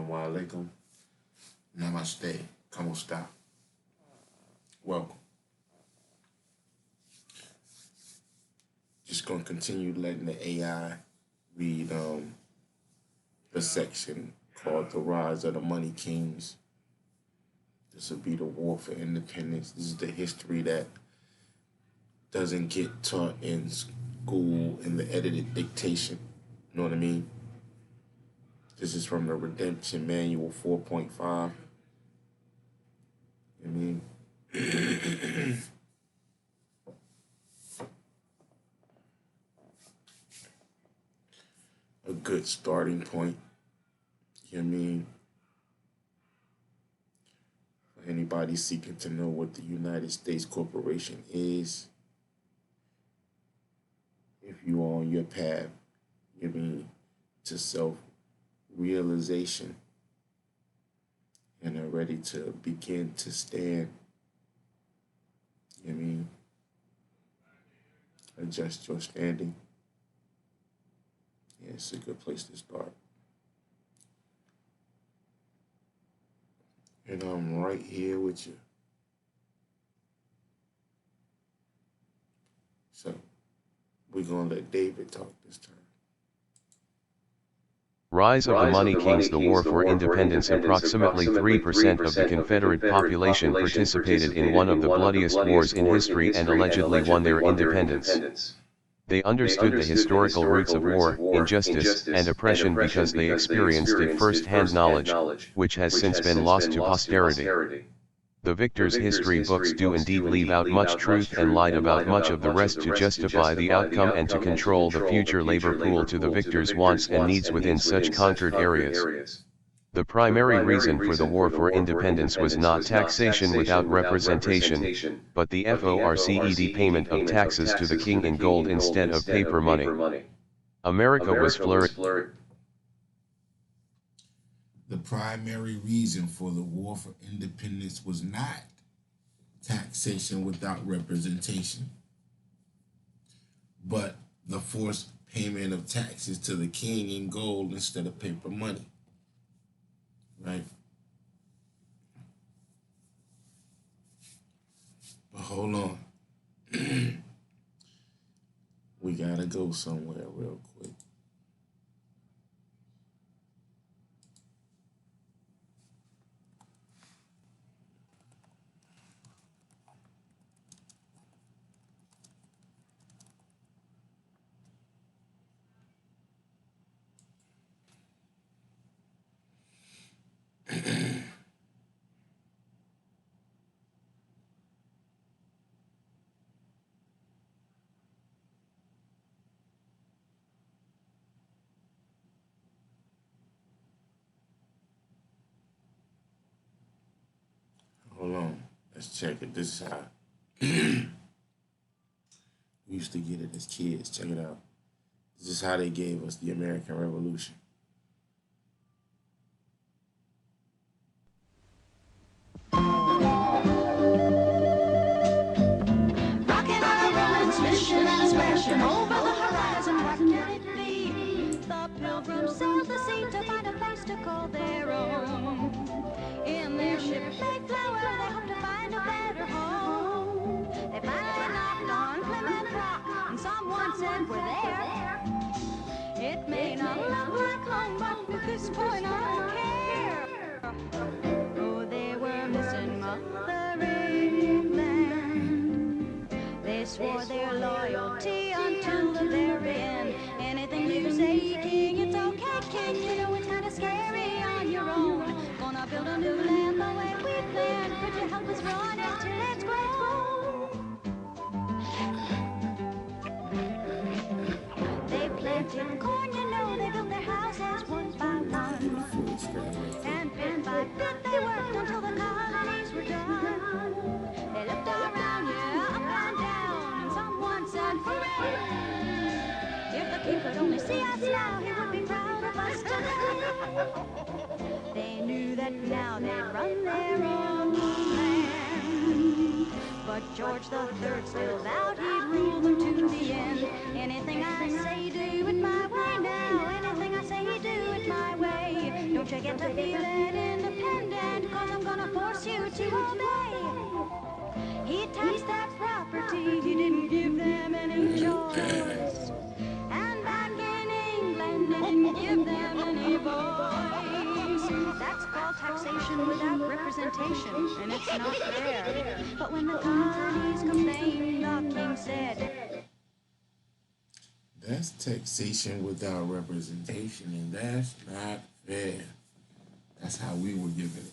Assalamu alaikum. Namaste. ¿Cómo está? Welcome. Just gonna continue letting the AI read the section called The Rise of the Money Kings. This will be the war for independence. This is the history that doesn't get taught in school in the edited dictation. You know what I mean? This is from the Redemption Manual 4.5. I mean, a good starting point. You know what I mean? For anybody seeking to know what the United States Corporation is, if you are on your path, you know what I mean, to self-realization and are ready to begin to stand, you know what I mean, adjust your standing. Yeah, it's a good place to start. And I'm right here with you. So we're gonna let David talk this time. Rise of the Money Kings. The War for Independence. Approximately 3% of the Confederate population participated in one of the bloodiest wars in history and allegedly won their independence. They understood the historical roots of war, injustice, and oppression because they experienced it first-hand knowledge, which has since been lost to posterity. The victors' history books do indeed leave out much truth and lied about much of the rest to justify the outcome and to control the future labor pool to the victors' wants and needs within such conquered areas. The primary reason for the war for independence was not taxation without representation, but the FORCED payment of taxes to the king in gold instead of paper money. America was flourishing. The primary reason for the war for independence was not taxation without representation, but the forced payment of taxes to the king in gold instead of paper money. Right? But hold on. We gotta go somewhere real quick. Hold on. Let's check it. This is how we used to get it as kids. Check it out. This is how they gave us the American Revolution. Rocking on a rolling, swishing and smashing over the horizon. What can it be? The pilgrims sailed the sea to find a place to call their own. In their ship Mayflower, they hoped to find a better home. They finally knocked on Plymouth Rock, and someone said, "We're there." It may not look like home, but at this point I don't care. Oh, they were missing Mother England. They swore their loyalty until the very end. Anything you say, King, it's okay, King. You know it's kind of scary on your own. Gonna build a new land the way we planned. Could you help us run it till it's grown? They planted corn, you know, they built their houses one by one. And bit by bit they worked until the colonies were done. They looked around, yeah, up and down, and someone said, "Hooray! If the king could only see us now, he would be proud of us today." They knew that now they'd run their own land. But George the Third still vowed he'd rule them to the end. Anything I say, do it my way now. Anything I say, do it my way. Don't you get to feel it independent, cause I'm gonna force you to obey. He taxed that property, he didn't give them any choice. And back in England, he didn't give them any voice. That's called taxation without representation, and it's not fair. But when the colonies complained, the king said, That's taxation without representation, and that's not fair. That's how we were given it.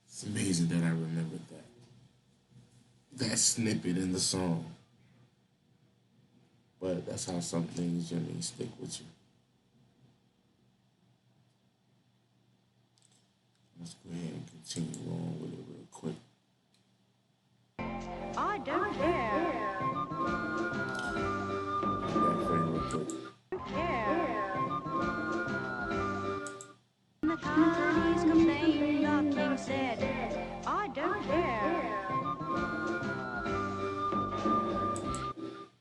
It's amazing that I remembered that snippet in the song. But that's how some things generally stick with you. Let's go ahead and continue on with it real quick. I don't care. That for you real quick. When the colonies complained, the king said, I don't care.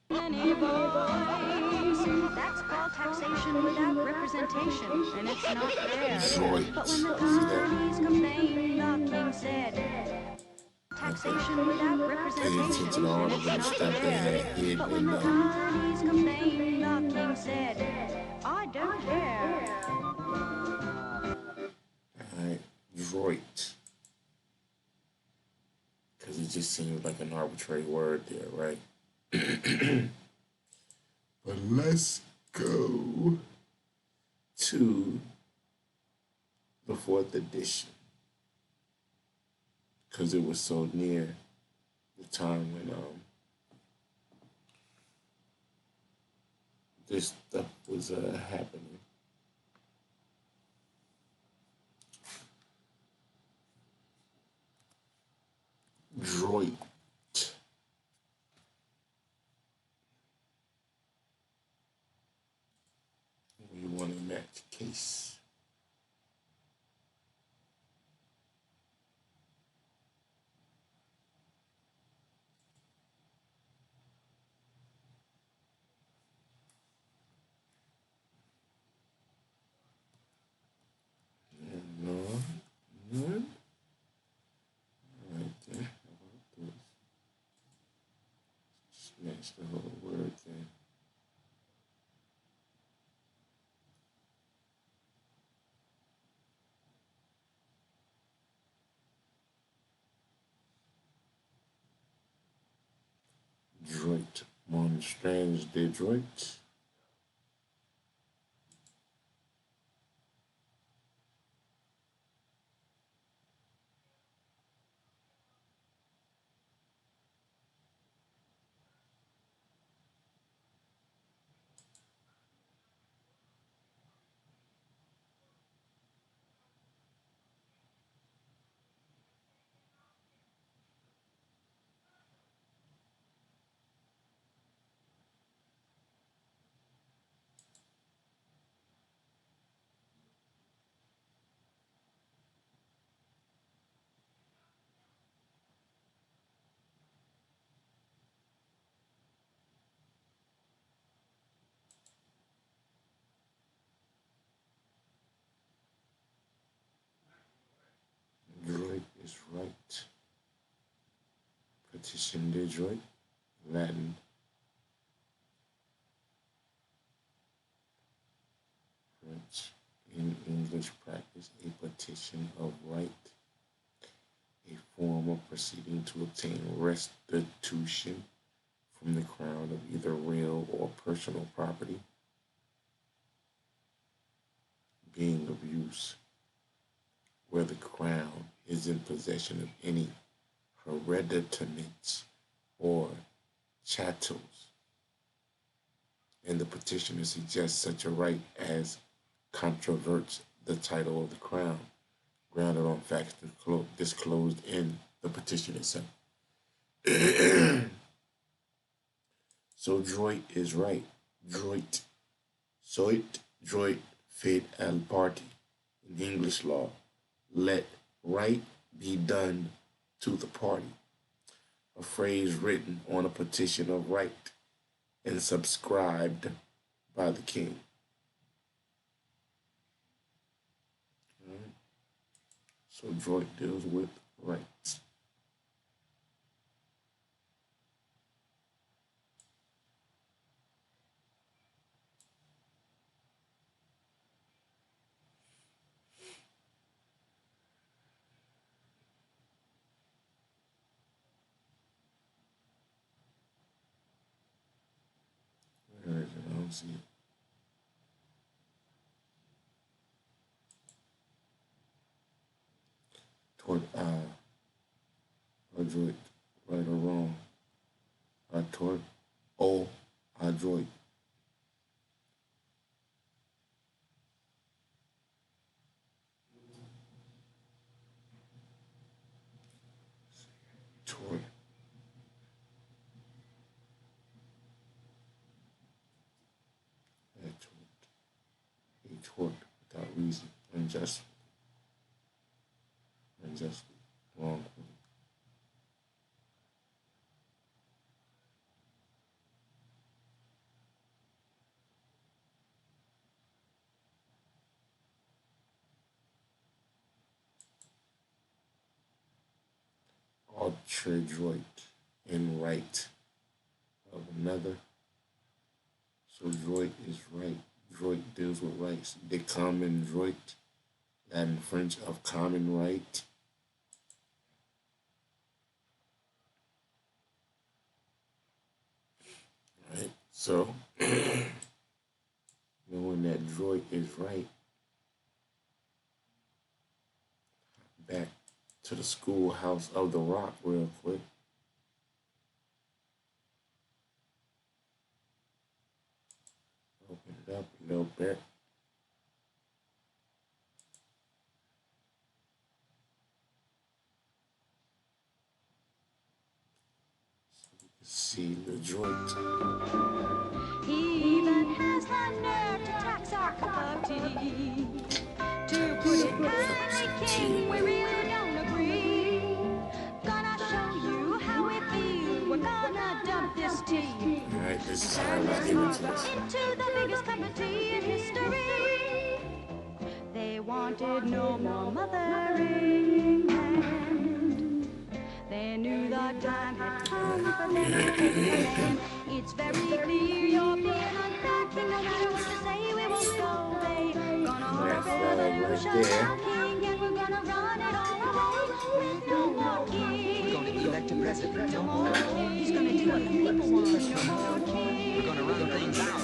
Any voice. That's called taxation without representation, and it's not fair. But when the colonies complained, the king said, taxation without representation, and it's not fair. But when the colonies complained, the king said, I don't care. Alright, Droit. Because it just seems like an arbitrary word there, right? But let's go to the 4th edition. Because it was so near the time when this stuff was happening. Droit. We want to match case. None. Right there. How about this? Match the whole word thing. Droit. Monstrange de droit. Droit is right. Petition de droit. Latin. French. In English practice, a petition of right, a form of proceeding to obtain restitution from the crown of either real or personal property being of use, where the crown is in possession of any hereditaments or chattels, and the petitioner suggests such a right as controverts the title of the crown, grounded on facts disclosed in the petition itself. So droit is right. Droit. Soit droit fait al party. In English law, let right be done to the party. A phrase written on a petition of right and subscribed by the king. So Droid deals with rights. Where is it? I don't see it. Toward Droid, right or wrong. Toward Droid. Toward. He toward without reason, unjustly, wrongfully. Droid in right of another. So droid is right. Droid deals with rights. The common droid, Latin French of common right. Right. So knowing that droid is right, back to the schoolhouse of the rock real quick. Open it up a little bit. So you can see the droid. He even has the nerve to tax our cup of tea. To put it mildly, King, we really don't agree. Gonna show you how we feel. We're gonna dump this tea. Alright, this is how it was given to us. Into the biggest cup of tea in history. They wanted no more mothering hand. They knew the time had come for them to take command. It's very clear you're being unfair, King. No matter what you say, we won't go away. Gonna hold a revolution now, King, and we're gonna run it all away with no more king. We're going to elect a president. No more king. He's gonna do what the people want. No more king. We're going to run things out.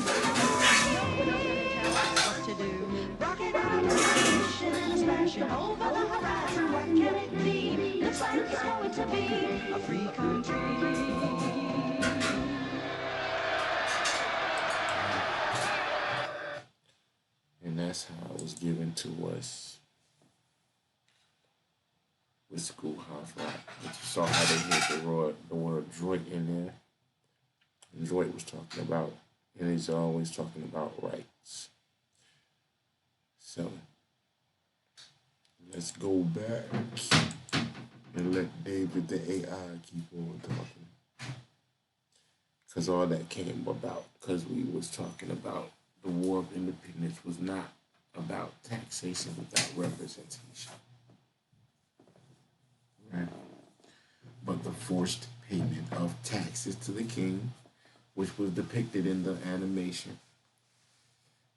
What to do? Rocket out of station, smashing over the horizon. What can it be? Looks like it's going to be a free country. And that's how it was given to us with Schoolhouse Rock. But you saw how they hit the word droid in there. And droid was talking about, and he's always talking about rights. So let's go back and let David the AI keep on talking. Because all that came about because we was talking about the War of Independence was not about taxation without representation. Right? But the forced payment of taxes to the king, which was depicted in the animation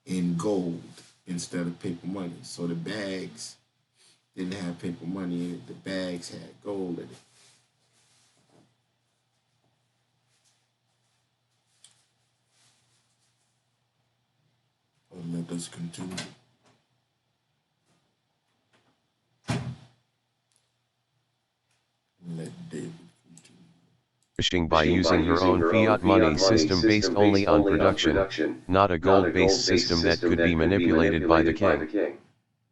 in gold instead of paper money. So the bags didn't have paper money in it, the bags had gold in it. Let us continue. Let David continue. By using her own fiat money system based only on production, not a gold-based system that could be manipulated by the king.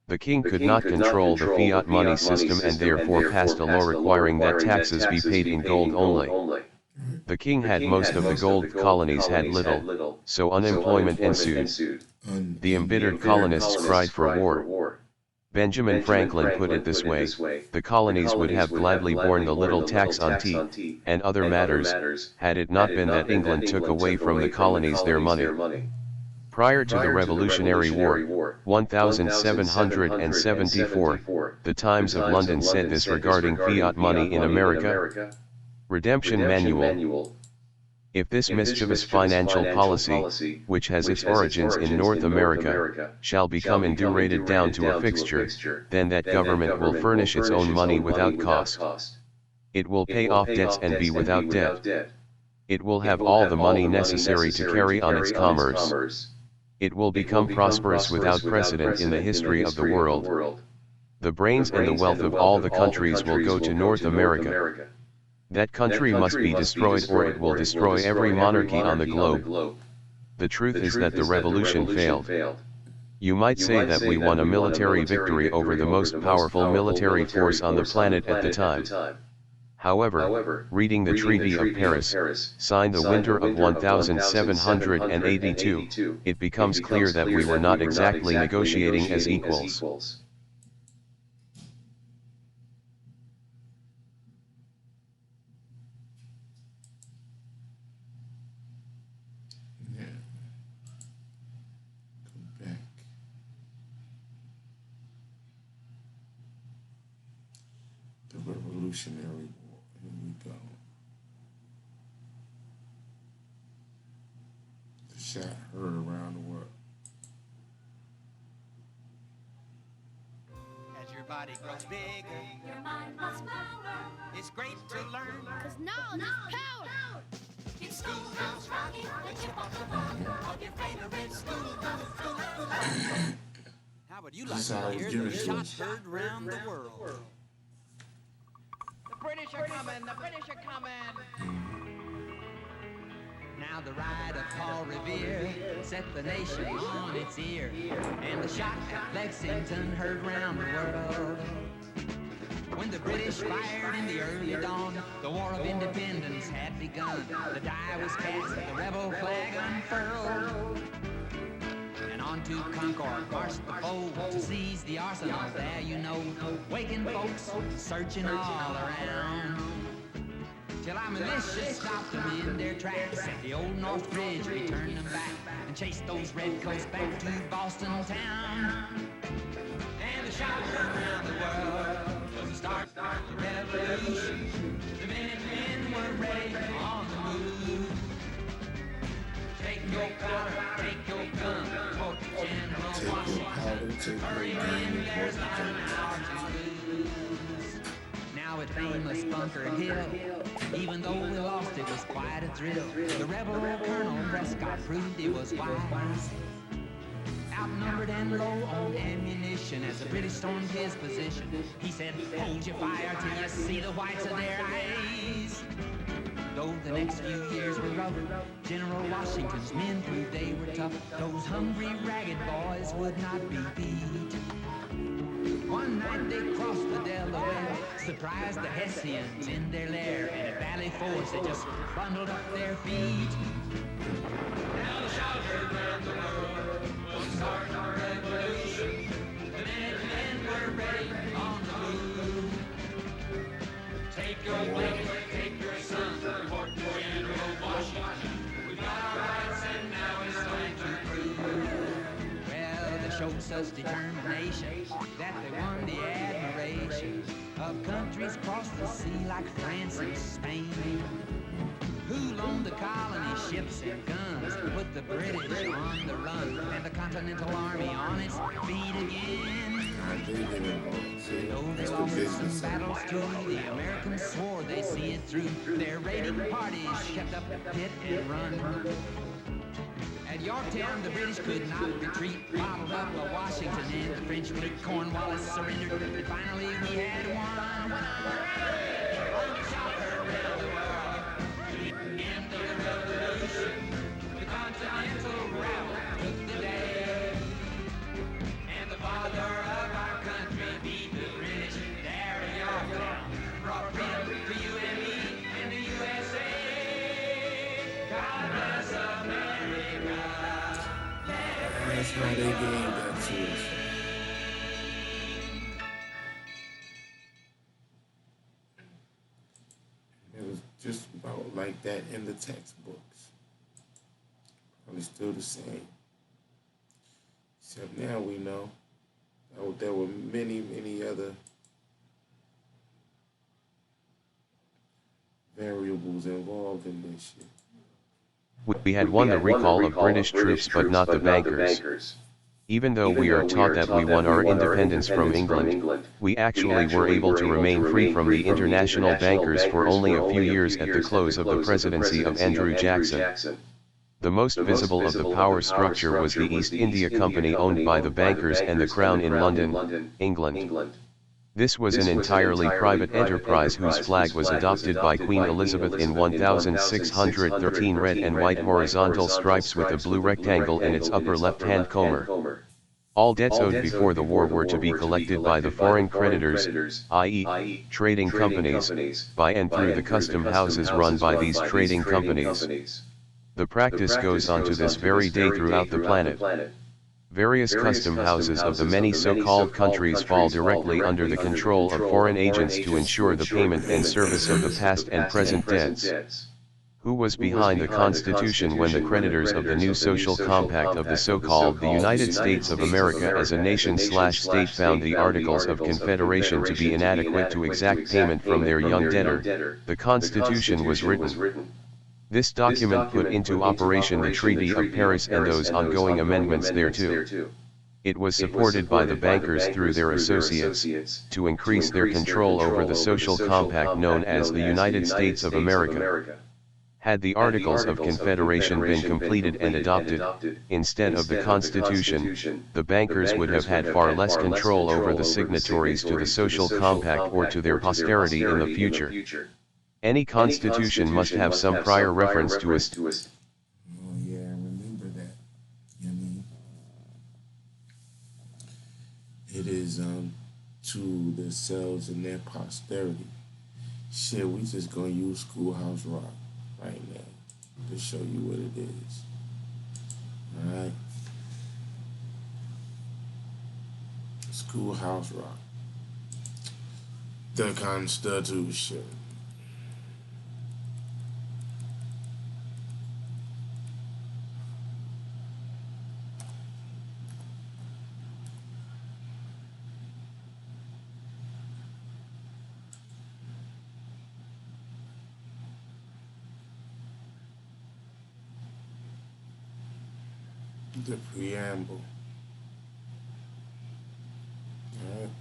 The king could not control the fiat money system and therefore passed a law requiring that taxes be paid in gold only. The king had most of the gold colonies had little, so unemployment ensued. The embittered colonists cried for war. Benjamin Franklin put it this way: the colonies would have gladly borne the little tax on tea, and other matters, had it not been that England took away from the colonies their money. Prior to the Revolutionary War, 1774, the Times of London said this regarding fiat money in America. Redemption Manual. If this mischievous financial policy, which has its origins in North America, shall become indurated down to a fixture, then that government will furnish its own money without cost. It will pay off debts and be without debt. It will have all the money necessary to carry on its commerce. It will become prosperous without precedent in the history of the world. The brains and the wealth of all the countries will go to North America. That country must be destroyed or it will destroy every monarchy on the globe. The truth is that the revolution failed. You might say that we won a military victory over the most powerful military force on the planet at the time. However, reading the Treaty of Paris, signed the winter of 1782, it becomes clear that we were not exactly negotiating as equals. Yeah. Come back. The Revolutionary War. Here we go. The shot heard around the world. As your body grows bigger, Your mind must power, it's great to learn. 'cause knowledge is power. In Schoolhouse Rocky, the chip off the block of your favorite schoolhouse. How would you This like is how to I was hear given the to shot us. heard round the world? The British are coming, the British are coming. Now the ride of Paul Revere set the nation on its ear, and the shot at Lexington heard round the world. When the British fired in the early dawn, the War of Independence had begun. The die was cast, the rebel flag unfurled. And on to Concord marched the foe to seize the arsenal. There you know, waking folks searching all around. Till our militia stopped them in their tracks at the old North Bridge. We turned them back and chased those redcoats back to Boston town. And the shot around the world was the start of the revolution. The Minutemen were ready on the move. Take your powder, take your gun, report to General Take your Washington. powder, take Hurry your gun, in, report there's to not an General hour to lose. Now at famous Bunker Hill, even though we lost, it was quite a thrill. The rebel Colonel Prescott proved he was wise. Outnumbered and low on ammunition as the British stormed his position. He said, hold your fire till you see the whites of their eyes. Though the next few years were rough, General Washington's men proved they were tough. Those hungry, ragged boys would not be beat. One night they crossed the Delaware, surprised the Hessians in their lair, and at Valley Forge they just bundled up their feet. Now the shout heard round the world was the start of the revolution. The Minutemen were ready on the move. Take your blanket, take your son, report to General Washington. We got our rights and now it's time to prove. Well, they showed such determination that they won the admiration of countries across the sea like France and Spain, who loaned the colony ships and guns, put the British on the run, and the Continental Army on its feet again. They get involved. See, Though they that's the lost business some of it. battles too, the Americans swore they see it through. Their raiding parties kept up hit and run. At Yorktown, the British could not retreat, bottled up by Washington and the French fleet. Cornwallis surrendered, and finally we had won. When the shot heard round the world, the end of the revolution, the Continental route took the day, and the father of our country beat the British there at Yorktown, brought freedom to you and me and the USA. God bless America. That's how they gave that to us. It was just about like that in the textbooks. Probably still the same. Except now we know there were many, many other variables involved in this shit. We had won the recall of British troops but not the bankers. Even though we are taught that we won our independence from England, we actually were able to remain free from the international bankers for only a few years at the close of the presidency of Andrew Jackson. The most visible of the power structure was the East India Company owned by the bankers and the Crown in London, England. This was an entirely private enterprise whose flag was adopted by Queen Elizabeth in 1613, red and white horizontal stripes with a blue rectangle in its upper left-hand corner. All debts owed before the war were to be collected by the foreign creditors, i.e., trading companies, by and through the custom houses run by these trading companies. The practice goes on to this very day throughout the planet. Various custom houses of the many so-called countries fall directly under the control of foreign agents to ensure the payment and service of the past and present debts. Who was behind the Constitution when the creditors of the new social compact of the so-called the United States of America as a nation/state found the Articles of Confederation to be inadequate to exact payment from their young debtor, the Constitution was written. This document put into operation the Treaty of Paris and those ongoing amendments thereto. It was supported by the bankers through their associates, to increase their control over the social compact known as the United States of America. Had the Articles of Confederation been completed and adopted, instead of the Constitution, the bankers would have had far less control over the signatories to the social compact or to their posterity in the future. Any constitution must have some prior reference to us. Oh yeah, I remember that. You know what I mean? It is to themselves and their posterity. Shit, we just gonna use Schoolhouse Rock right now to show you what it is. Alright? Schoolhouse Rock. The Constitution. The preamble. Alright.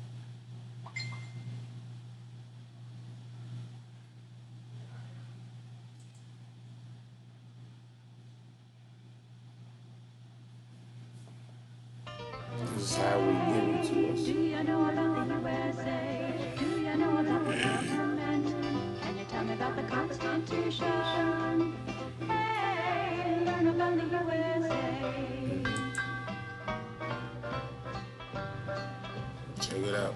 This is how we give it to us. Do you know about the USA? Do you know about the government? Can you tell me about the Constitution? Hey, learn about the USA. Check it out.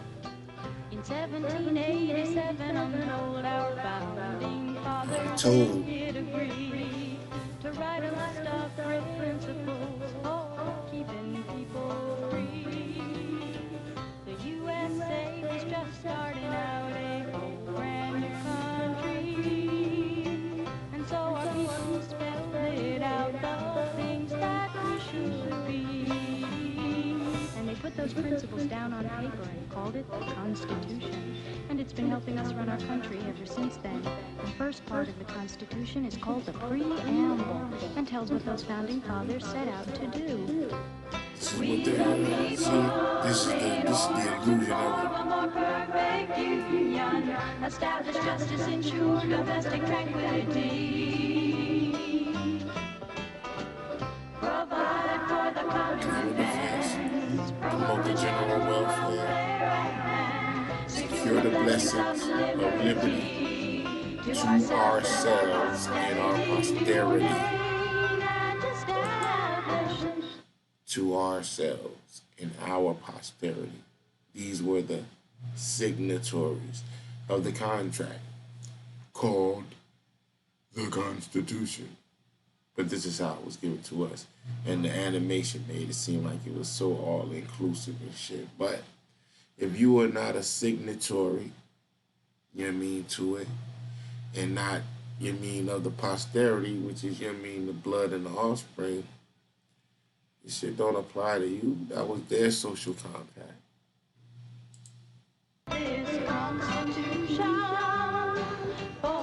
In 1787, untold our founding fathers Untold. did agree to write a list of great principles for keeping people free. The USA was just starting out a whole brand new country, and so our people spelled it out, the things that we should be. And they put those principles down on paper and called it the Constitution. And it's been helping us run our country ever since then. The first part of the Constitution is called the Preamble and tells what those founding fathers set out to do. This is what they see. This is the illusion of it. A more perfect union, establish justice, ensure domestic tranquility, provide for the common defense, Promote the general welfare, secure the blessings of liberty to ourselves and our posterity. To ourselves and our posterity. These were the signatories of the contract called the Constitution. But this is how it was given to us. And the animation made it seem like it was so all-inclusive and shit. But if you are not a signatory, you know what I mean, to it, and not, you know what I mean, of the posterity, which is, you know what I mean, the blood and the offspring, This shit don't apply to you. That was their social compact. This Constitution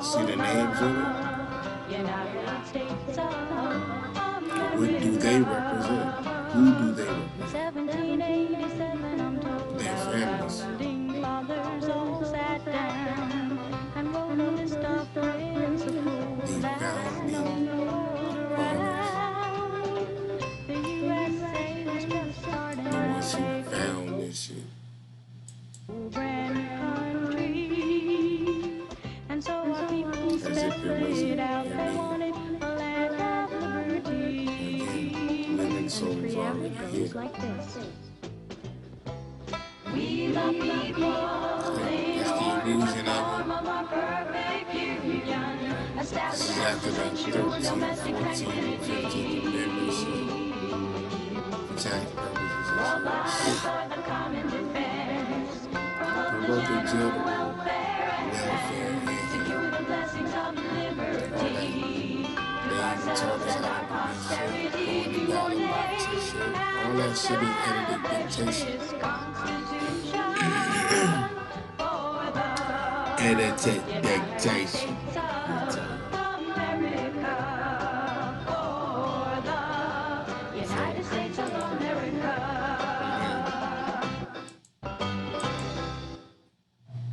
See the names on it? United States of What do they represent? Who do they represent? 1787, I'm told. Their families. Founding fathers all sat down and wrote a list of principles The that founding no around. The USA was just starting The ones to who take found this shit. a brand new country. And so our people As if it spelled wasn't it out. They any- wanted a land of liberty. Again, living souls already here. Like this. We the people, It's the illusion of it. of a perfect union, This is after the 13th, 14th, 15th Amendment shit. For tax purposes and shit. for the common defense, Promote the general welfare and secure the blessings of all that. liberty. They even taught us how to produce shit, go in the ballot box and shit. All that shit is edited dictation. This Constitution for the Edited dictation. America, for the United States of America.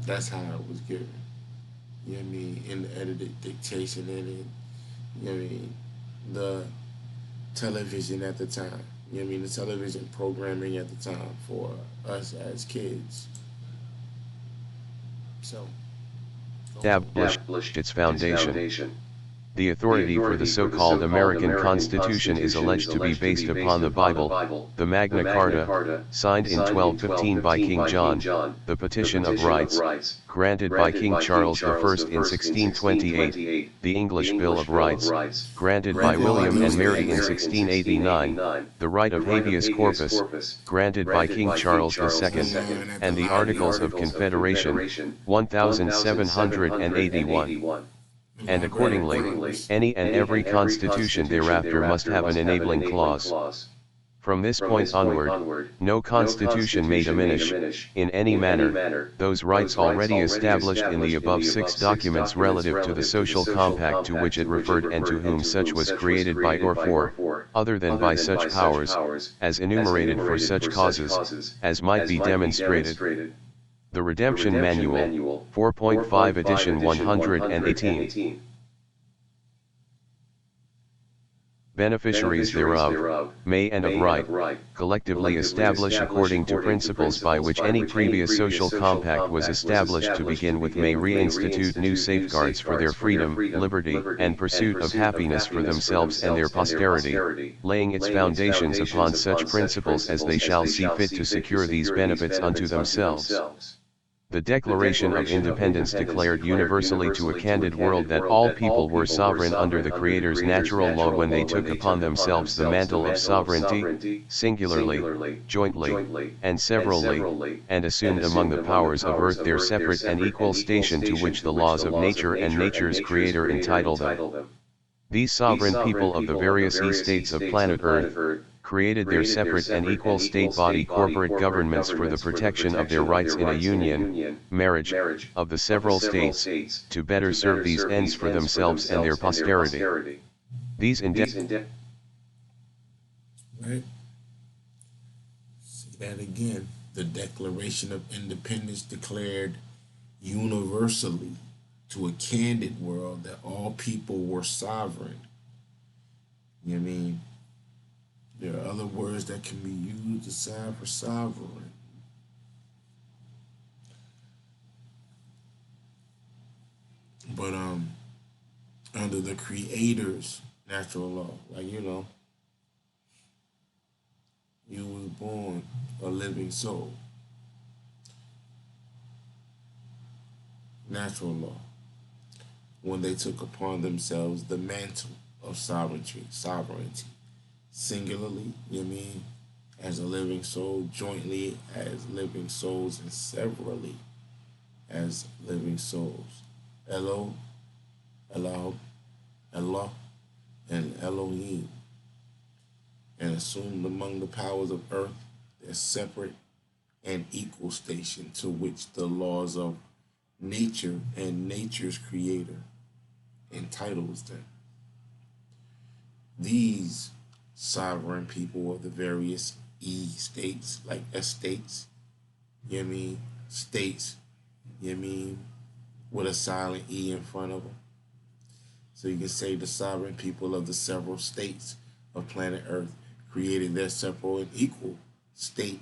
That's how it was given. You know what I mean? In the edited dictation and in, you know what I mean? The television at the time. You know what I mean? The television programming at the time for us as kids. So. Established its foundation. The authority for the so-called American Constitution is alleged to be based upon the Bible, the Magna Carta, signed in 1215 by King John, the Petition of Rights, granted by King Charles I in 1628, the English Bill of Rights, granted by William and Mary in 1689, the right of habeas corpus, granted by King Charles II, and the Articles of Confederation, 1781. And accordingly, any and every constitution thereafter must have an enabling clause. From this point onward, no constitution may diminish, in any manner, those rights already established in the above 6 documents relative to the social compact to which it referred and to whom such was created by or for, other than by such powers, as enumerated for such causes, as might be demonstrated. The Redemption Manual, 4.5 edition 118. Beneficiaries thereof, may and of right, collectively establish according to principles by which any previous social compact was established to begin with may reinstitute new safeguards for their freedom, liberty, and pursuit of happiness for themselves and their posterity, laying its foundations upon such principles as they shall see fit to secure these benefits unto themselves. The Declaration of Independence declared universally to a candid world that all people were sovereign under the Creator's natural law when they took upon themselves the mantle of sovereignty, singularly, jointly, and severally, and assumed among the powers of earth their separate and equal station to which the laws of nature and nature's Creator entitle them. These sovereign people of the various estates of planet Earth created their separate and equal state body corporate governments for the protection of their rights in a union, marriage, of the several states, to better serve these ends for themselves and their posterity. These Right? Say that again. The Declaration of Independence declared universally to a candid world that all people were sovereign. You know what I mean? There are other words that can be used aside for sovereign. But under the Creator's natural law, like you was born a living soul. Natural law. When they took upon themselves the mantle of sovereignty, singularly, you know what I mean, as a living soul, jointly as living souls, and severally as living souls. Allah, and Elohim. and assumed among the powers of earth their separate and equal station to which the laws of nature and nature's creator entitles them. These sovereign people of the various states, like estates, you know what I mean, states, you know what I mean, with a silent E in front of them. So you can say the sovereign people of the several states of planet Earth created their several and equal state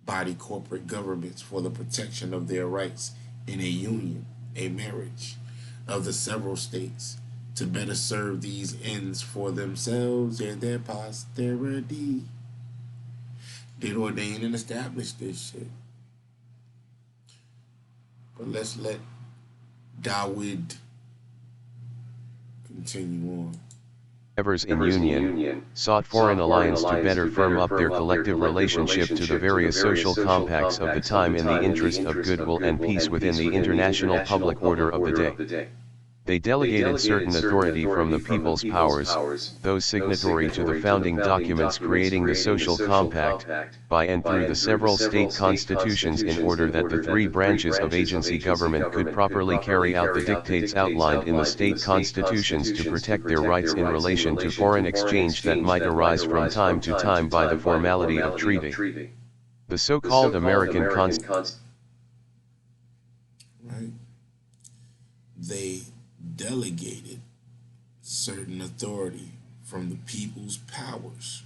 body corporate governments for the protection of their rights in a union, a marriage of the several states to better serve these ends for themselves and their posterity. They ordained and established this shit. But let's let Dawood continue on. Endeavors in union sought foreign alliance to better firm up their collective relationship to the various social compacts of the time in the interest of goodwill and peace within the international public order of the day. They delegated certain authority from the people's powers, those signatory to the founding documents creating the social compact, by and through the several state constitutions in order that the three branches of agency government could properly carry out the dictates outlined in the state constitutions to protect their rights in relation to foreign exchange that might arise from time to time by the formality of treaty. The so-called American Constitution. Right? They delegated certain authority from the people's powers,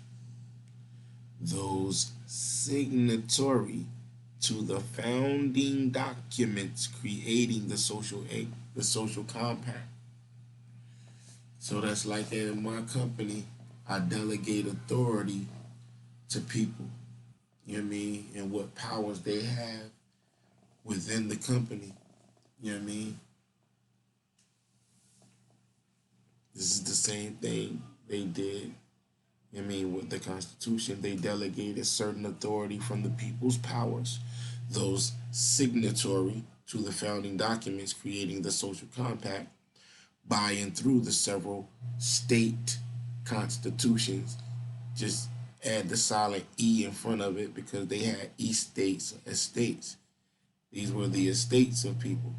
those signatory to the founding documents creating the social compact. So that's like in my company, I delegate authority to people, you know what I mean, and what powers they have within the company, you know what I mean. This is the same thing they did, I mean, with the Constitution. They delegated certain authority from the people's powers, those signatory to the founding documents creating the social compact, by and through the several state constitutions. Just add the silent E in front of it because they had estates. These were the estates of people.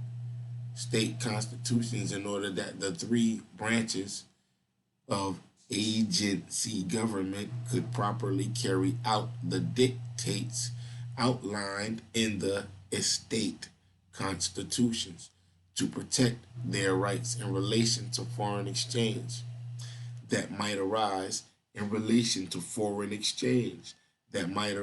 State constitutions in order that the three branches of agency government could properly carry out the dictates outlined in the estate constitutions to protect their rights in relation to foreign exchange that might arise in relation to foreign exchange that might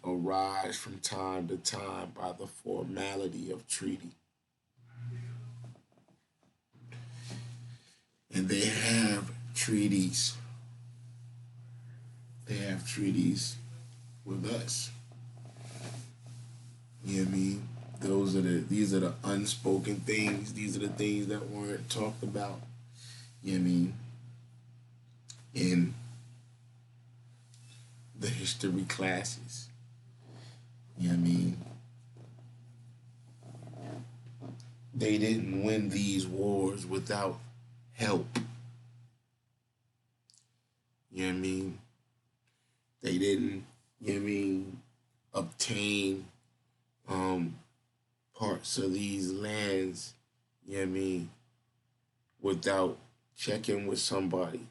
arise from time to time by the formality of treaty. And they have treaties. They have treaties with us. You know what I mean? These are the unspoken things. These are the things that weren't talked about. You know what I mean? In the history classes. You know what I mean? They didn't win these wars without help. You know what I mean? They didn't, you know what I mean, obtain parts of these lands, you know what I mean, without checking with somebody.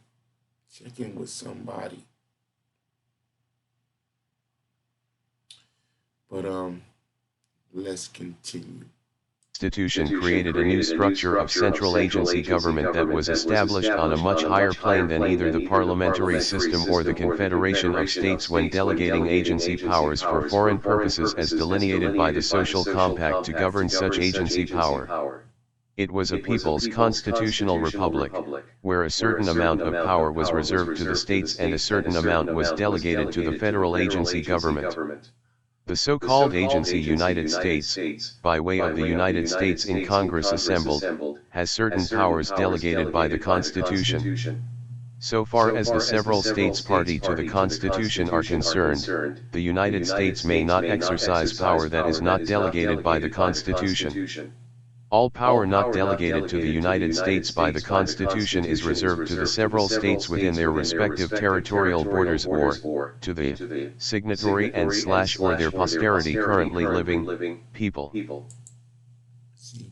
But let's continue. Constitution created a new structure of central agency government that was established on a much higher plane than either the parliamentary system or the confederation of states when delegating agency powers for foreign purposes as delineated by the social compact to govern such agency power. It was a people's constitutional republic, where a certain amount of power was reserved to the states and a certain amount was delegated to the federal agency government. The so-called agency United States, by way of the United States in Congress assembled, has certain powers delegated by the Constitution. So far as the several states party to the Constitution are concerned, the United States may not exercise power that is not delegated by the Constitution. All power not delegated to the United States by the Constitution is reserved to the several states within their respective territorial borders or, to the signatory and/or their posterity currently living people. See,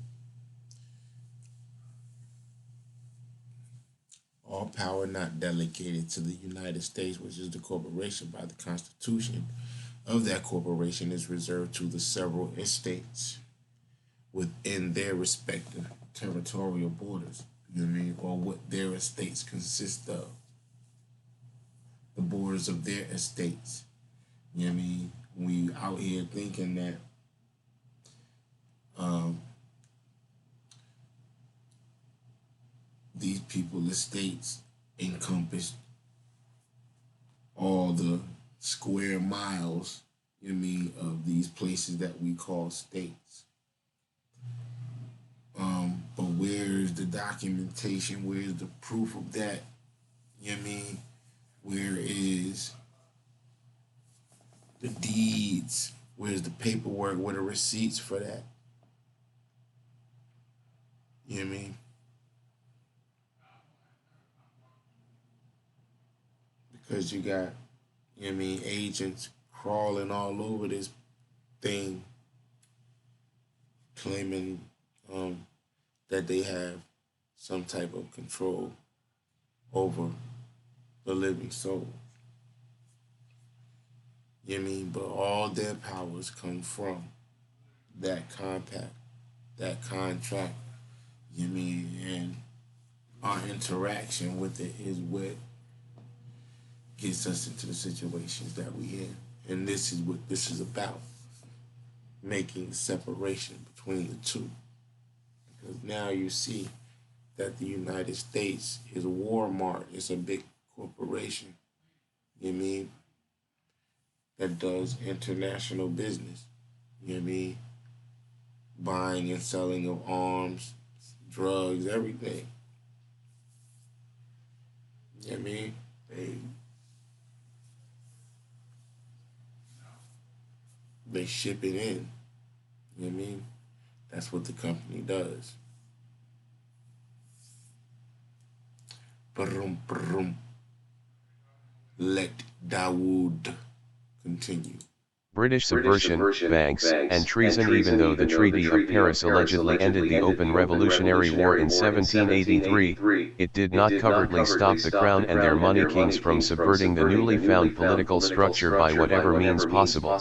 all power not delegated to the United States, which is the corporation by the Constitution of that corporation, is reserved to the several estates within their respective territorial borders. You know what I mean? Or what their estates consist of. The borders of their estates. You know what I mean? We out here thinking that these people estates encompass all the square miles, you know what I mean, of these places that we call states. But where's the documentation? Where's the proof of that? You know what I mean? Where is the deeds? Where's the paperwork? Where the receipts for that? You know what I mean? Because you got, you know what I mean, agents crawling all over this thing, claiming that they have some type of control over the living soul. You know what I mean? But all their powers come from that compact, that contract. You know what I mean? And our interaction with it is what gets us into the situations that we in. And this is what this is about. Making separation between the two. Because now you see that the United States is Walmart. It's a big corporation. You know what I mean? That does international business. You know what I mean? Buying and selling of arms, drugs, everything. You know what I mean? They ship it in. You know what I mean? That's what the company does. Brum, brum. Let Dawood continue. British subversion, banks, and treason. Even though the Treaty of Paris allegedly ended the open Revolutionary War in 1783, it did not covertly stop the Crown and their money kings from subverting the newly found political structure by whatever means possible.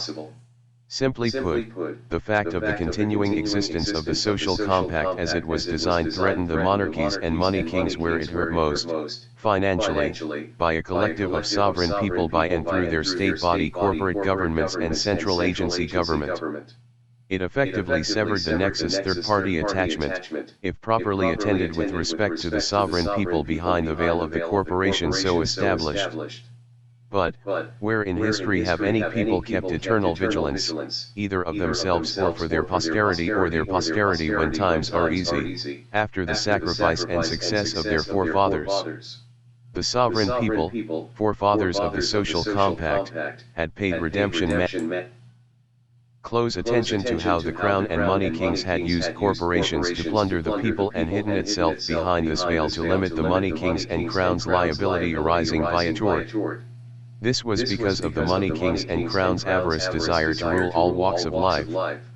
Simply put, the fact of the continuing existence of the social compact as it was designed threatened the monarchies and money kings where it hurt most, financially, by a collective of sovereign people by and through their state body corporate governments and central agency government. It effectively severed the nexus third-party attachment, if properly attended with respect to the sovereign people behind the veil of the corporation so established. But, where in history have any people kept eternal vigilance, either of themselves or for their posterity when times are easy, after the sacrifice and success of their forefathers? The sovereign people, forefathers of the social compact, had paid redemption. Close attention to how the Crown and money kings had used corporations to plunder the people and hidden itself behind this veil to limit the money kings and Crown's liability arising by tort. This was because of the money kings and Crown's avarice desire to rule all walks of life,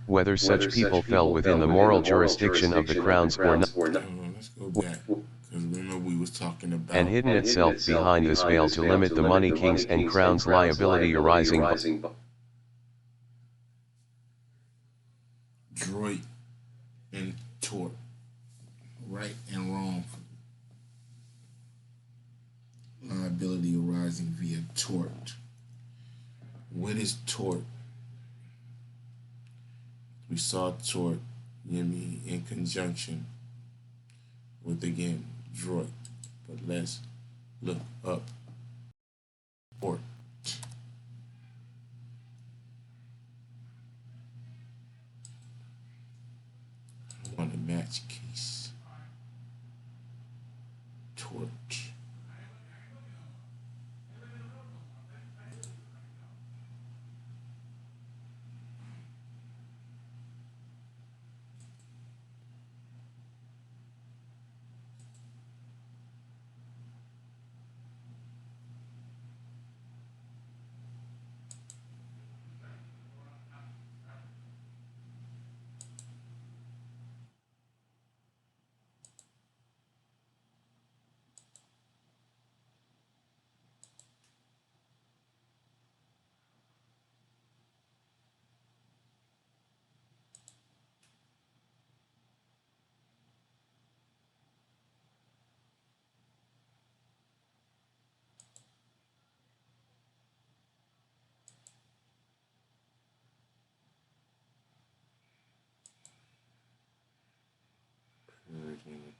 whether such people fell within the moral jurisdiction of the Crowns or not. Let's go back, because remember we was talking about... And hidden itself behind this veil to limit the money kings and Crown's liability arising by Droit and tort, right and wrong. Liability arising via tort. What is tort? We saw tort, you know what I mean, in conjunction with, again, droit. But let's look up tort. I want to match case. Tort.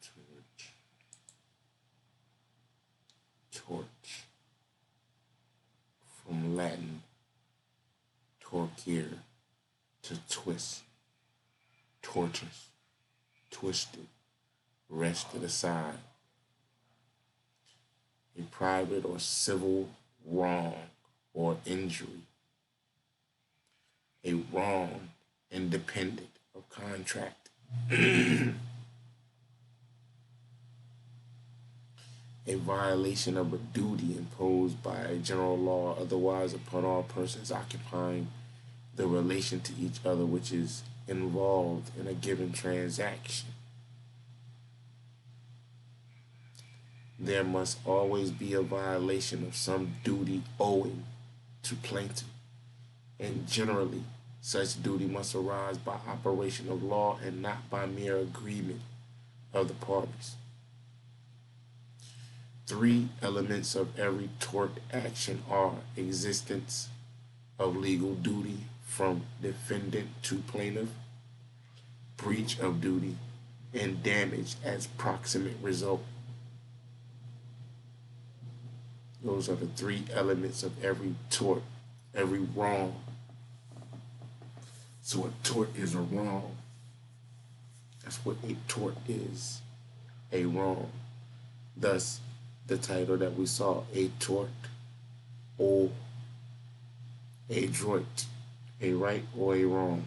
Torch. Torch. From Latin, torquere, to twist. Tortoise. Twisted. Rested aside. A private or civil wrong or injury. A wrong independent of contract. A violation of a duty imposed by a general law otherwise upon all persons occupying the relation to each other which is involved in a given transaction. There must always be a violation of some duty owing to plaintiff, and generally such duty must arise by operation of law and not by mere agreement of the parties. 3 elements of every tort action are existence of legal duty from defendant to plaintiff, breach of duty, and damage as proximate result. Those are the 3 elements of every tort, every wrong. So a tort is a wrong. That's what a tort is, a wrong. Thus, the title that we saw, a tort, or a droit, a right or a wrong.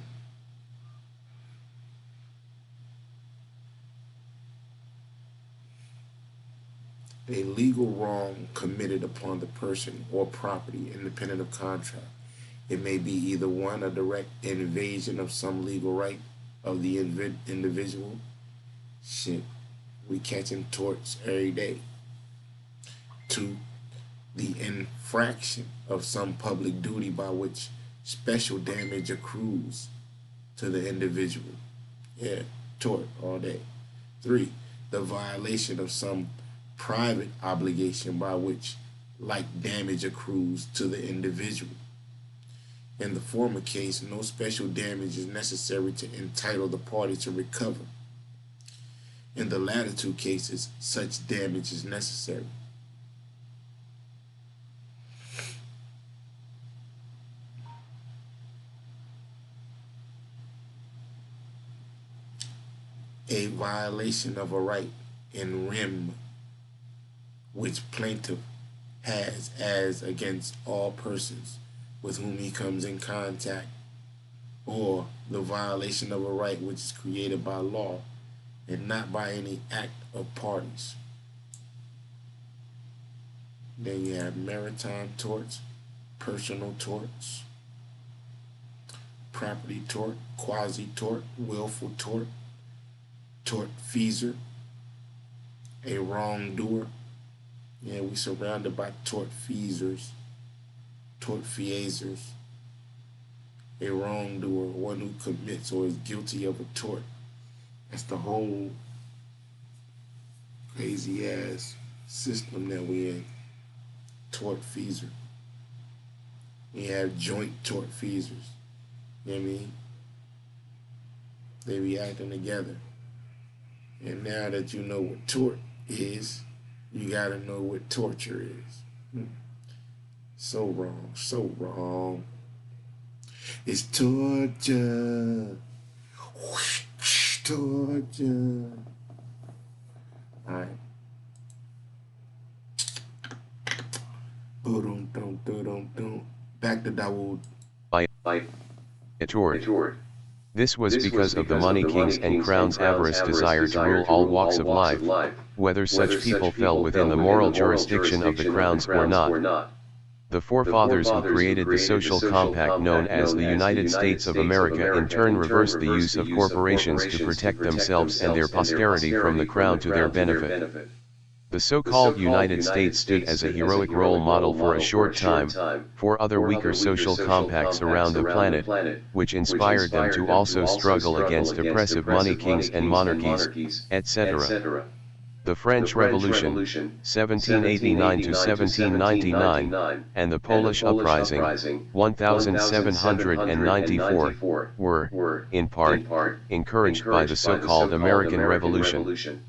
A legal wrong committed upon the person or property independent of contract. It may be either 1, a direct invasion of some legal right of the individual. Shit, we catching torts every day. 2, the infraction of some public duty by which special damage accrues to the individual. Yeah, tort all day. 3, the violation of some private obligation by which like damage accrues to the individual. In the former case, no special damage is necessary to entitle the party to recover. In the latter 2 cases, such damage is necessary. A violation of a right in rem which plaintiff has as against all persons with whom he comes in contact, or the violation of a right which is created by law and not by any act of parties. Then you have maritime torts, personal torts, property tort, quasi-tort, willful tort, tortfeasor, a wrongdoer. Yeah, we surrounded by tortfeasors, tortfeasors, a wrongdoer, one who commits or is guilty of a tort. That's the whole crazy ass system that we in. Tortfeasor. We have joint tortfeasors. You know what I mean? They be acting together. And now that you know what tort is, you gotta know what torture is. So wrong, so wrong. It's torture. Torture. Alright. Back to Dawood. By a tort. This was because of the money kings and crown's avarice desire to rule all walks of life, whether such people fell within the moral jurisdiction of the crowns or not. The forefathers who created the social compact known as the United States of America in turn reversed the use of corporations to protect themselves and their posterity from the crown to their benefit. The so-called United States stood as a heroic role model for a short time for other weaker social compacts around the planet, which inspired them to also struggle against oppressive money kings and monarchies, etc. The French Revolution, 1789 to 1799, and the Polish Uprising, 1794, were, in part, encouraged by the so-called American Revolution.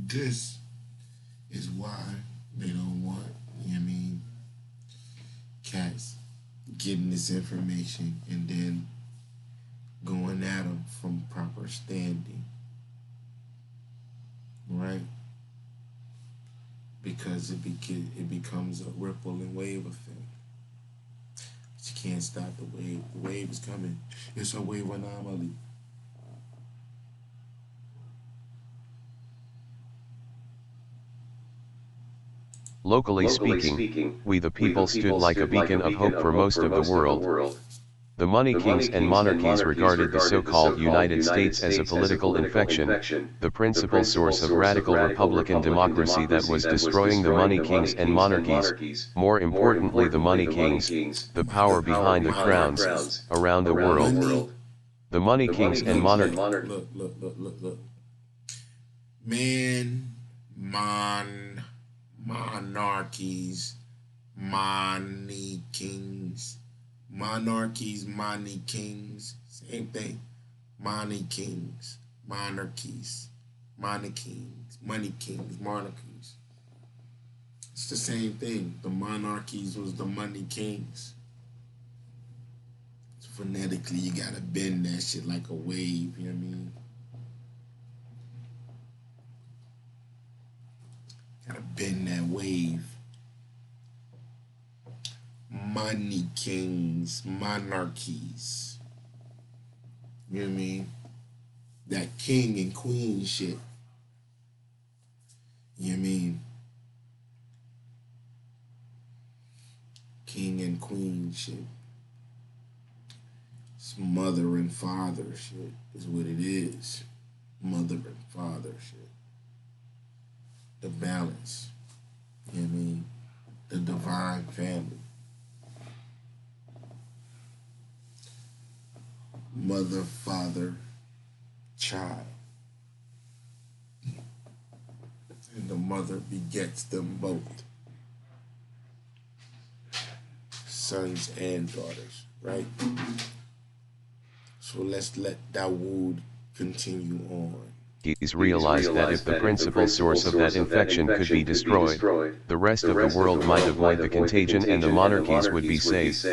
This is why they don't want, you know what I mean, cats getting this information and then going at them from proper standing, right? Because it becomes a ripple and wave effect. But you can't stop the wave. The wave is coming. It's a wave anomaly. Locally speaking, we the people stood like a beacon of hope for most of the world. The money kings and monarchies regarded the so-called United States as a political infection, the principal source of radical Republican democracy that was destroying the money kings and monarchies, more importantly the money kings, the power behind the crowns, around the world. The money kings and monarchies. Look. Man, monarchies, money kings. Monarchies, money kings, same thing. Money kings, monarchies, money kings, money kings, monarchies. It's the same thing. The monarchies was the money kings. So phonetically, you gotta bend that shit like a wave, you know what I mean? Gotta bend that wave. Money kings, monarchies. You know what I mean? That king and queen shit. You know what I mean? King and queen shit. It's mother and father shit is what it is. Mother and father shit. The balance. You know what I mean? The divine family. Mother, father, child. And the mother begets them both. Sons and daughters, right? So let's let Dawood continue on. He's realized that if the principal source of that infection could be destroyed, the rest of the world might avoid the contagion and the monarchies would be safe.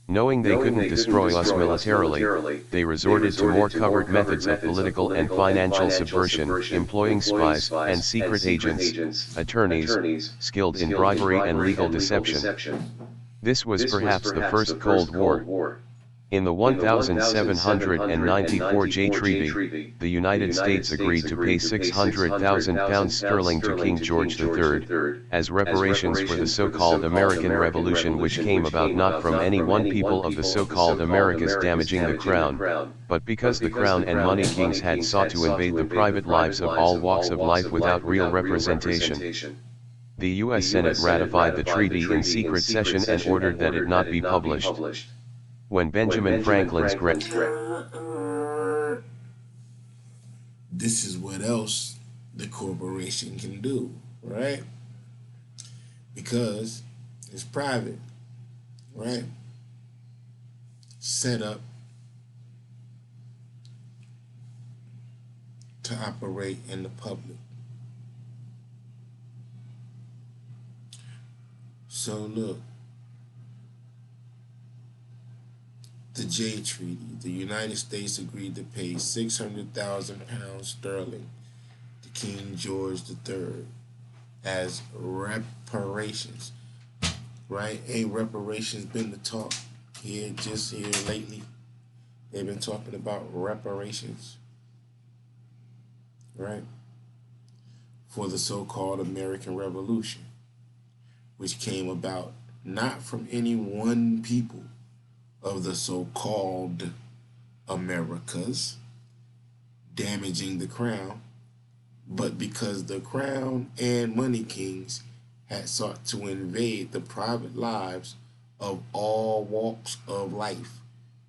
Knowing they couldn't destroy us militarily, they resorted to more covert methods of political and financial subversion, employing spies and secret agents, attorneys, skilled in bribery and legal deception. This was perhaps the first Cold War. In the 1794 Treaty, the United States agreed to pay £600,000 sterling to King George III, as reparations for the so-called American Revolution, which came about not from any one people of the so-called Americas damaging the crown, but because the crown and money kings had sought to invade the private lives of all walks of life without real representation. The U.S. Senate ratified the treaty in secret session and ordered that it not be published. When Benjamin Franklin's this is what else the corporation can do, right? Because it's private, right? Set up to operate in the public. So look, the J Treaty, the United States agreed to pay £600,000 sterling to King George III as reparations. Right? Ain't reparations been the talk here lately? They've been talking about reparations, right? For the so-called American Revolution, which came about not from any one people of the so-called Americas damaging the crown, but because the crown and money kings had sought to invade the private lives of all walks of life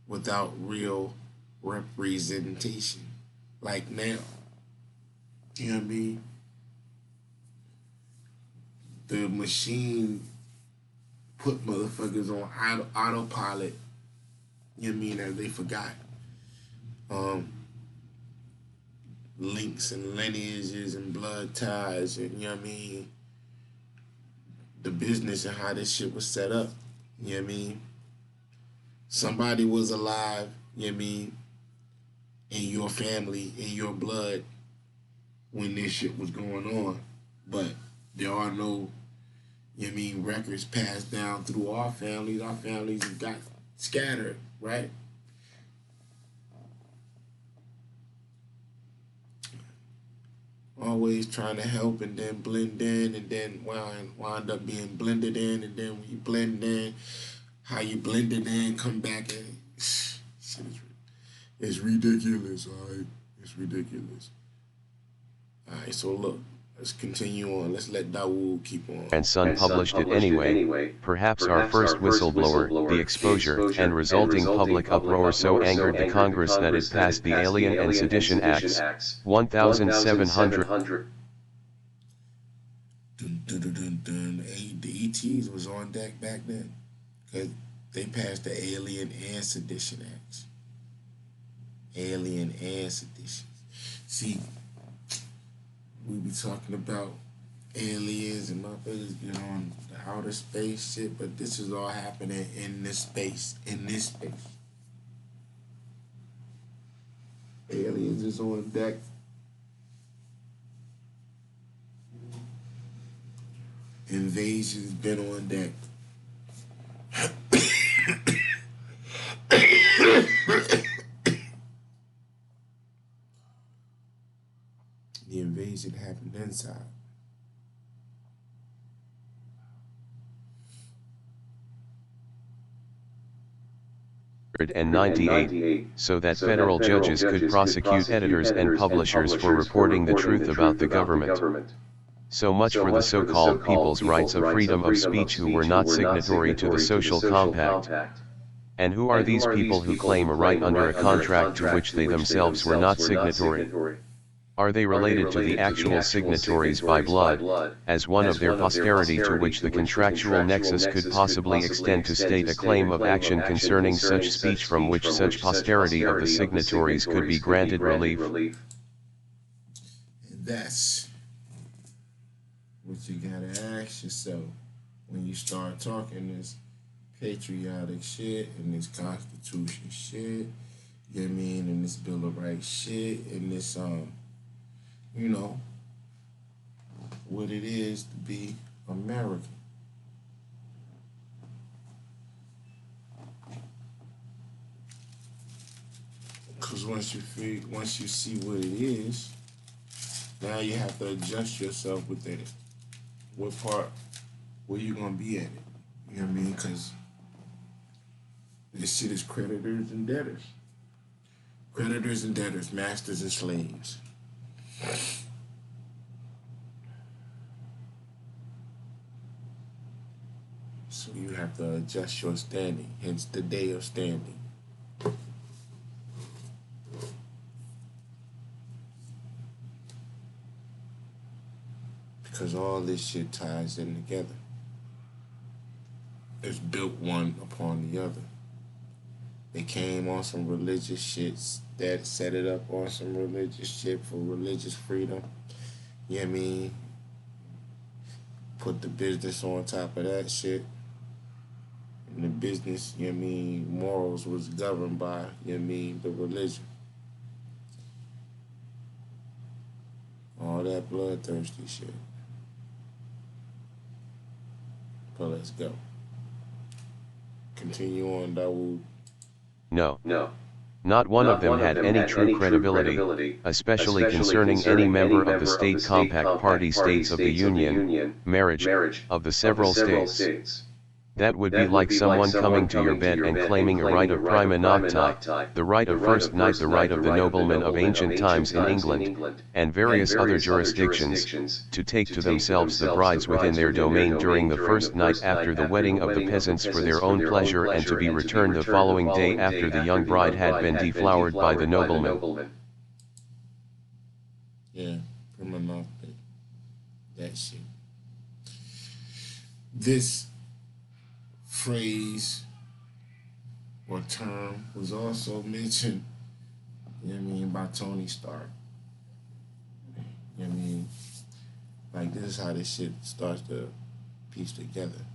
without real representation. Like now, you know what I mean? The machine put motherfuckers on autopilot. You know what I mean? As they forgot. links and lineages and blood ties and, you know what I mean, the business and how this shit was set up. You know what I mean? Somebody was alive, you know what I mean, in your family, in your blood when this shit was going on. But there are no, you know what I mean, records passed down through our families. Our families have got scattered, right? Always trying to help and then blend in and then wind up being blended in, and then when you blend in, how you blended in, come back and shit it's ridiculous, alright? It's ridiculous. Alright, so look, let's continue on. Let's let Dawood keep on. And Son published it anyway. Perhaps our first whistleblower, the exposure and resulting public uproar so angered the Congress that it passed the Alien and Sedition Acts, 1700. The ETs was on deck back then, because they passed the Alien and Sedition Acts. Alien and Sedition. See, we be talking about aliens and motherfuckers get on the outer space shit, but this is all happening in this space. Aliens is on deck. Invasion's been on deck. The invasion happened inside. And 98, so that federal judges could prosecute editors and publishers for reporting the truth about the government. So much for the so-called people's rights of freedom of speech who were not signatory to the social compact. And who are these people who claim a right under a contract to which they themselves were not signatory? Are they related to the actual signatories by blood, as one of their posterity to which the contractual nexus could possibly extend to state a claim of action concerning such speech from which such posterity of the signatories could be granted relief? And that's what you gotta ask yourself when you start talking this patriotic shit and this Constitution shit, you know what I mean, and this Bill of Rights shit, and this you know, what it is to be American. Because once you see what it is, now you have to adjust yourself within it. What part, where you gonna be at it? You know what I mean? Because this shit is creditors and debtors. Creditors and debtors, masters and slaves. So you have to adjust your standing, hence the day of standing. Because all this shit ties in together. It's built one upon the other. They came on some religious shit that set it up on some religious shit for religious freedom. You know what I mean? Put the business on top of that shit. And the business, you know what I mean, morals was governed by, you know what I mean, the religion. All that bloodthirsty shit. But let's go. Continue on, Dawood. No. Not one of them had any true credibility, especially concerning any member of the state compact party states of the Union, marriage, of the several states. That would be like someone coming to your bed and claiming a right of prima nocti, the right of first night, the right of the noblemen of ancient times in England, and various other jurisdictions, to take to themselves the brides within their domain during the first night after the wedding of the peasants for their own pleasure, and to be returned the following day after the young bride had been deflowered by the nobleman. Yeah, prima nocti. That shit. This phrase or term was also mentioned, you know what I mean, by Tony Stark. Like this is how this shit starts to piece together.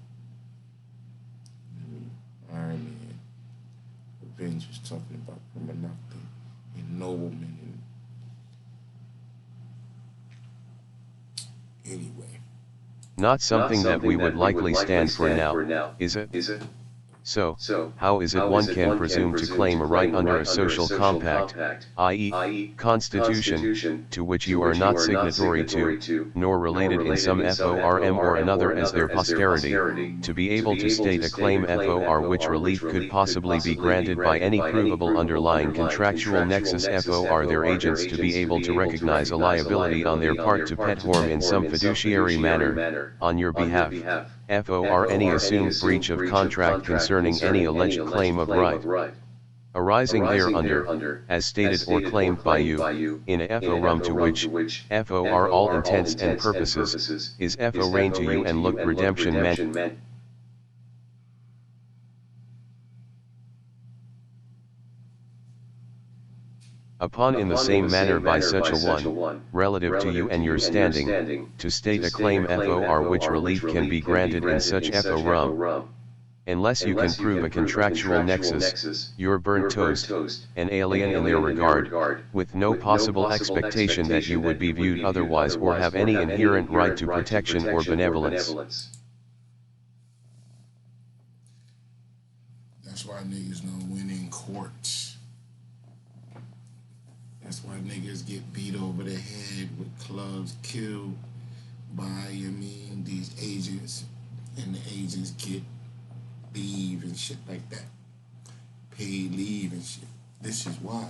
Iron Man, Avengers talking about Monarchies and noblemen and anyway. Not something that we would likely stand for now, is it? So, how is it one can presume to claim a right under a social compact, i.e., constitution, to which you are not signatory to, nor related in some form or another as their posterity, to be able to state a claim for which relief could possibly be granted by any provable underlying contractual nexus for their agents to be able to recognize a liability on their part to Pethorm in some fiduciary manner, on your behalf, for any assumed breach of contract concerning any alleged claim of right arising thereunder, as stated or claimed by you, in a forum to which, for all intents and purposes, is foreign to you and look redemption meant. Upon in the same manner by such a one, relative to you and your standing, to state a claim for which relief can be granted in such forum. Unless you can prove a contractual nexus, you're burnt toast, an alien in their regard, with no possible expectation that you would be viewed otherwise or have any inherent right to protection or benevolence. That's why niggas don't win in courts. That's why niggas get beat over the head with clubs, killed by, these agents, and the agents get leave and shit like that. Paid leave and shit. This is why.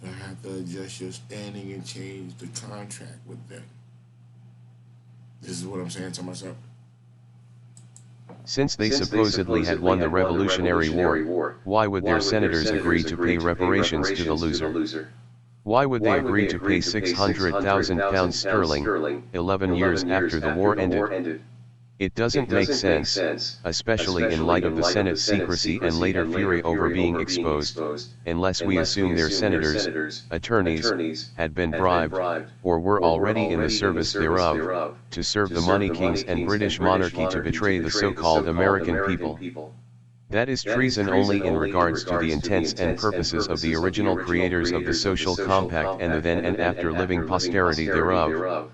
You have to adjust your standing and change the contract with them. This is what I'm saying to myself. Since they supposedly had won the Revolutionary War, why would their senators agree to pay reparations to the loser? Why would they agree to pay £600,000 sterling, 11 years after the war ended? It doesn't make sense, especially in light of the Senate's secrecy and later fury over being exposed, unless we assume their senators, attorneys, had been bribed, or were already in the service thereof, to serve the money kings and British monarchy to betray the so-called American people. That is treason only in regards to the intents and purposes of the original creators of the social compact and the then and after living posterity thereof.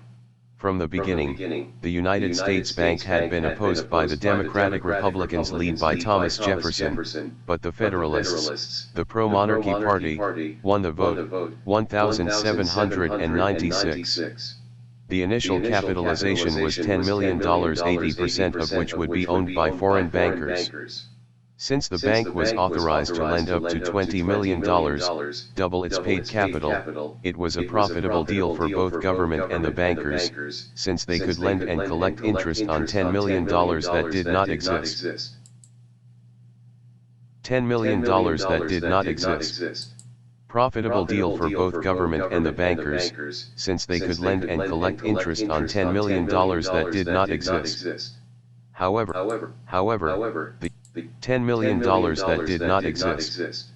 From the beginning, the United States Bank had been opposed by the Democratic Republicans led by Thomas Jefferson, but the Federalists, the pro-monarchy party, won the vote, 1,796. The initial capitalization was $10 million, 80% of which would be owned by foreign bankers. Since the bank was authorized to lend up to $20 million, double its paid capital, it was a profitable deal for both government and the bankers, since they could lend and collect interest on $10 million that did not exist. $10 million that did not exist. Profitable deal for both government and the bankers, since they could lend and collect interest on $10 million that did not exist. However, the $10 million that did not exist.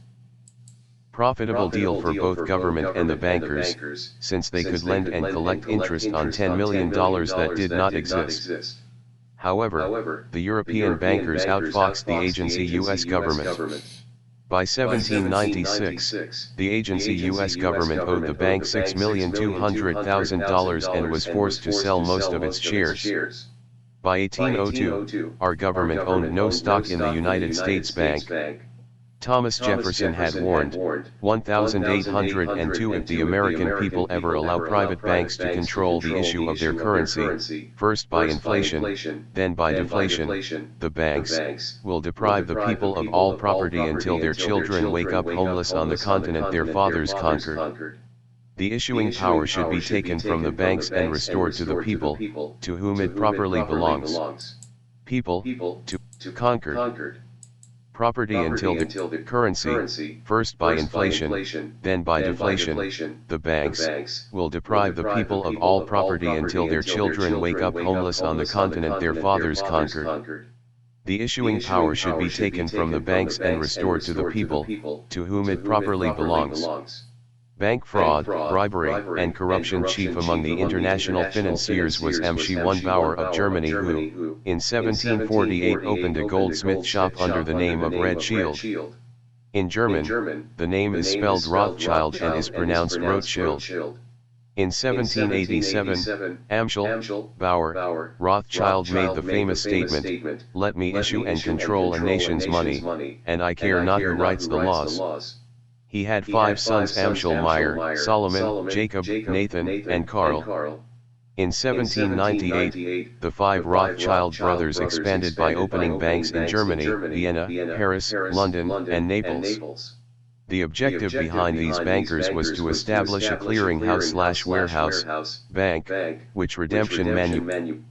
Profitable deal for both government and the bankers, since they could lend and collect interest on $10 million that did not exist. However, the European bankers outfoxed the agency U.S. government. By 1796, the agency U.S. government owed the bank $6,200,000 and was forced to sell most of its shares. By 1802, our government owned no stock in the United States Bank. Thomas Jefferson had warned, 1802, if the American people ever allow private banks to control the issue of their currency, first by inflation, then by deflation, the banks will deprive the people of all property until their children wake up homeless on the continent their fathers conquered. The issuing power should be taken from the banks and restored to the people, to whom it properly belongs. People, to conquered. Property until the currency, first by inflation, then by deflation, the banks will deprive the people of all property until their children wake up homeless on the continent their fathers conquered. The issuing power should be taken from the banks and restored to the people, to whom it properly belongs. Bank fraud, bribery, and corruption chief among the international financiers was YAHAYYUN Bauer of Germany who, in 1748 opened a goldsmith shop under the name of Red Shield. In German, the name is spelled Rothschild and is pronounced Rothschild. In 1787, Amschel, Bauer, Rothschild made the famous statement, "Let me issue and control a nation's money, and I care not who writes the laws." He had 5 sons: Amschel, Meyer, Solomon, Jacob, Nathan, and Karl. In 1798, the 5 Rothschild brothers expanded by opening banks in Germany, Vienna, Paris, London, and Naples. The objective behind these bankers was to establish a clearinghouse/warehouse bank, which redemption manu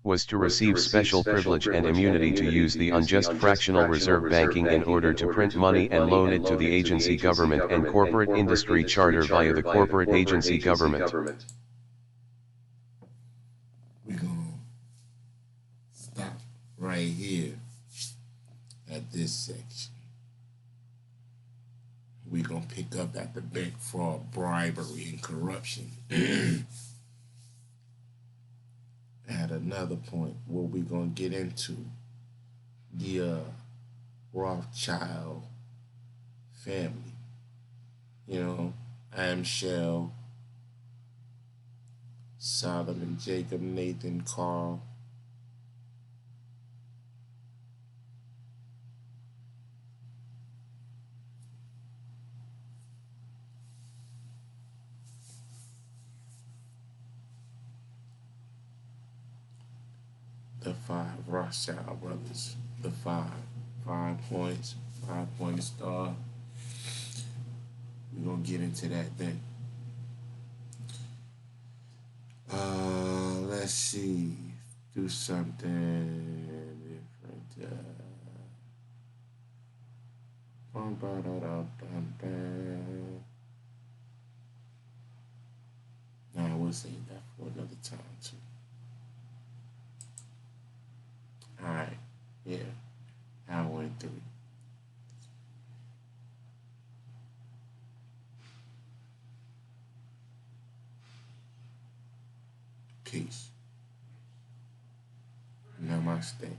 was to receive special privilege and immunity to use the unjust fractional reserve banking in order to print money and loan it to the agency government and corporate industry charter via the corporate agency government. We're gonna stop right here at this section. We're gonna pick up at the bank fraud, bribery, and corruption. At another point where we're gonna get into the Rothschild family. You know, Amschel, Solomon, Jacob, Nathan, Karl. The 5 Rothschild brothers. The 5 points, 5-point star. We're gonna get into that then. Let's see. Do something different. Nah, we'll save that for another time too. Alright, yeah. Hour and 3. Peace. Namaste.